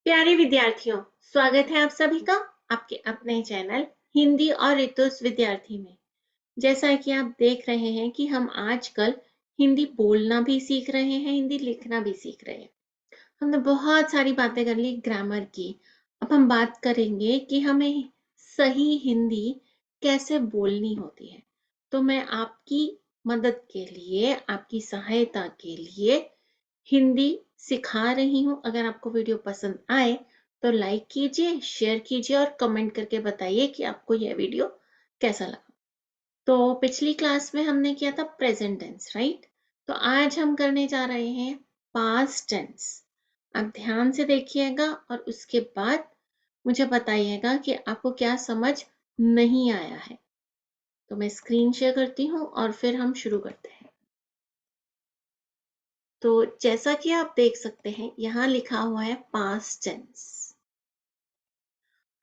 प्यारे विद्यार्थियों, स्वागत है आप सभी का आपके अपने चैनल हिंदी और ऋतुस विद्यार्थी में। जैसा कि आप देख रहे हैं कि हम आजकल हिंदी बोलना भी सीख रहे हैं, हिंदी लिखना भी सीख रहे हैं। हमने बहुत सारी बातें कर ली ग्रामर की। अब हम बात करेंगे कि हमें सही हिंदी कैसे बोलनी होती है। तो मैं आपकी मदद के लिए, आपकी सहायता के लिए हिंदी सिखा रही हूँ। अगर आपको वीडियो पसंद आए तो लाइक कीजिए, शेयर कीजिए और कमेंट करके बताइए कि आपको यह वीडियो कैसा लगा। तो पिछली क्लास में हमने किया था प्रेजेंट टेंस, राइट? तो आज हम करने जा रहे हैं पास्ट टेंस। आप ध्यान से देखिएगा और उसके बाद मुझे बताइएगा कि आपको क्या समझ नहीं आया है। तो मैं स्क्रीन शेयर करती हूँ और फिर हम शुरू करते हैं। तो जैसा कि आप देख सकते हैं, यहाँ लिखा हुआ है पास्ट टेंस।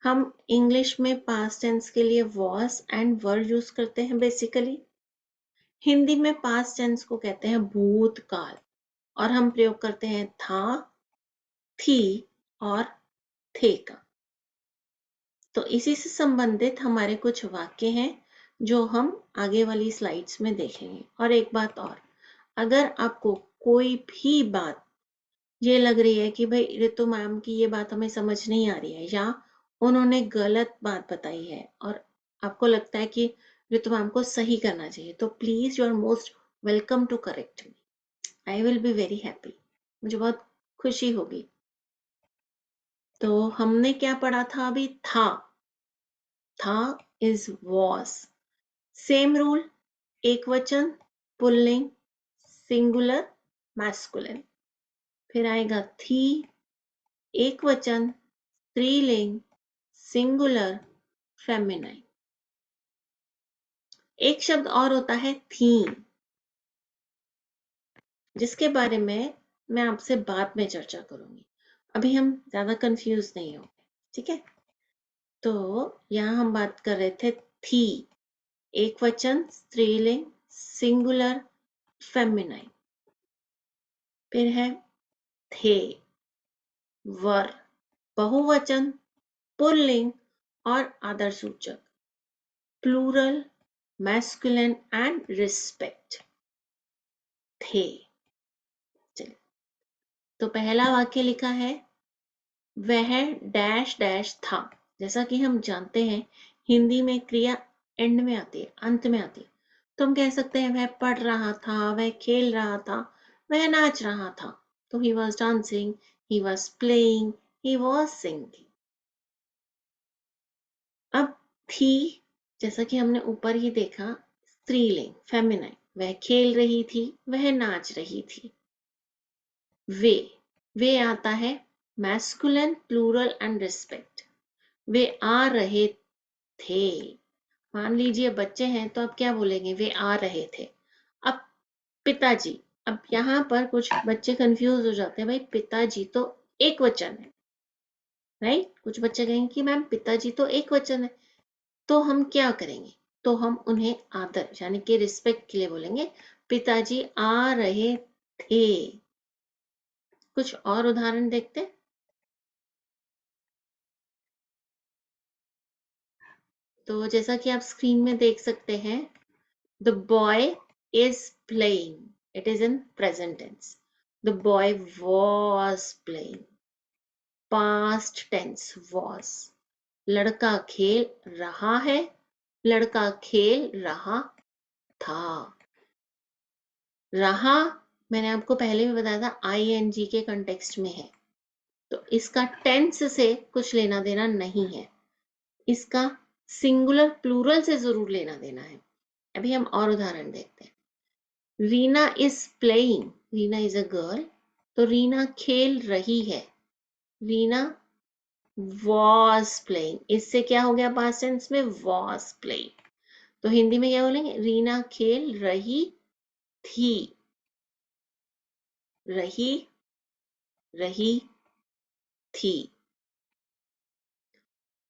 हम इंग्लिश में पास्ट टेंस के लिए वॉज एंड वर यूज करते हैं बेसिकली। हिंदी में पास्ट टेंस को कहते हैं भूतकाल और हम प्रयोग करते हैं था, थी और थे का। तो इसी से संबंधित हमारे कुछ वाक्य हैं जो हम आगे वाली स्लाइड्स में देखेंगे। और एक बात और, अगर आपको कोई भी बात ये लग रही है कि भाई ऋतु मैम की ये बात हमें समझ नहीं आ रही है या उन्होंने गलत बात बताई है और आपको लगता है कि ऋतु मैम को सही करना चाहिए, तो please you are most welcome to correct me. I will be very happy, मुझे बहुत खुशी होगी। तो हमने क्या पढ़ा था अभी? था इज वॉज। सेम रूल, एक वचन पुल्लिंग, सिंगुलर मैस्कुलिन। फिर आएगा थी, एक वचन स्त्रीलिंग, सिंगुलर फेमिनाइन। एक शब्द और होता है थीम, जिसके बारे में मैं आपसे बाद में चर्चा करूंगी। अभी हम ज्यादा कंफ्यूज नहीं होंगे, ठीक है? तो यहाँ हम बात कर रहे थे थी, एक वचन स्त्रीलिंग, सिंगुलर फेमिनाइन। फिर है थे, वर, बहुवचन पुल्लिंग और आदर सूचक, प्लूरल, मैस्कुलिन एंड रिस्पेक्ट। थे। चलिए, तो पहला वाक्य लिखा है वह डैश डैश था। जैसा कि हम जानते हैं हिंदी में क्रिया एंड में आती है, अंत में आती है। तो हम कह सकते हैं वह पढ़ रहा था, वह खेल रहा था, वह नाच रहा था। तो he was dancing, he was playing, he was singing. अब थी, जैसा कि हमने ऊपर ही देखा, स्त्रीलिंग फेमिनाइन, वह खेल रही थी, वह नाच रही थी। वे आता है मैस्कुलिन, प्लूरल एंड रिस्पेक्ट। वे आ रहे थे। मान लीजिए बच्चे हैं तो आप क्या बोलेंगे? वे आ रहे थे। अब पिताजी, अब यहाँ पर कुछ बच्चे कंफ्यूज हो जाते हैं, भाई पिताजी तो एक वचन है, राइट? कुछ बच्चे कहेंगे कि मैम पिताजी तो एक वचन है, तो हम क्या करेंगे? तो हम उन्हें आदर यानी कि रिस्पेक्ट के लिए बोलेंगे पिताजी आ रहे थे। कुछ और उदाहरण देखते हैं। तो जैसा कि आप स्क्रीन में देख सकते हैं, the boy is playing, it is in present tense. The boy was playing, past tense was. लड़का खेल रहा है, लड़का खेल रहा था। रहा, मैंने आपको पहले भी बताया था, आईएनजी के कंटेक्स्ट में है, तो इसका टेंस से कुछ लेना देना नहीं है। इसका सिंगुलर प्लूरल से जरूर लेना देना है। अभी हम और उदाहरण देखते हैं। Reena is playing, Reena is a girl, तो रीना खेल रही है। रीना वॉज प्लेइंग, इससे क्या हो गया पास्ट टेंस में? Was playing. तो हिंदी में क्या बोलेंगे? रीना खेल रही थी, रही, रही थी।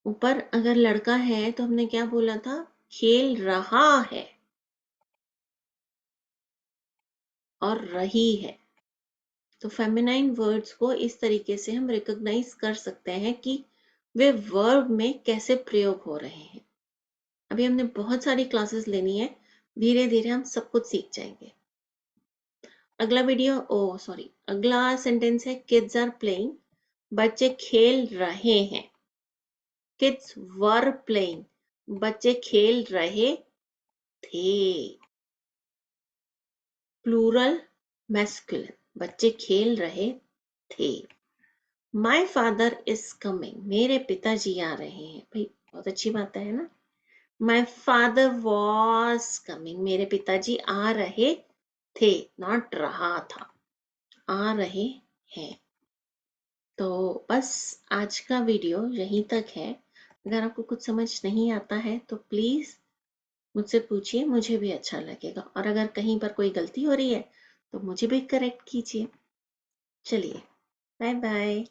ऊपर अगर लड़का है तो हमने क्या बोला था? खेल रहा है और रही है। तो फेमिनाइन वर्ड्स को इस तरीके से हम रिकॉग्नाइज कर सकते हैं कि वे वर्ब में कैसे प्रयोग हो रहे हैं। अभी हमने बहुत सारी क्लासेस लेनी है, धीरे धीरे हम सब कुछ सीख जाएंगे। अगला सेंटेंस है किड्स आर प्लेइंग, बच्चे खेल रहे हैं। किड्स वर प्लेइंग, बच्चे खेल रहे थे। प्लूरल मैस्कुलिन, बच्चे खेल रहे थे। माई फादर इज कमिंग, मेरे पिताजी आ रहे हैं। भाई बहुत अच्छी बात है ना। माई फादर वॉज कमिंग, मेरे पिताजी आ रहे थे, नॉट रहा था, आ रहे हैं। तो बस आज का वीडियो यहीं तक है। अगर आपको कुछ समझ नहीं आता है तो प्लीज मुझसे पूछिए, मुझे भी अच्छा लगेगा। और अगर कहीं पर कोई गलती हो रही है तो मुझे भी करेक्ट कीजिए। चलिए, बाय बाय।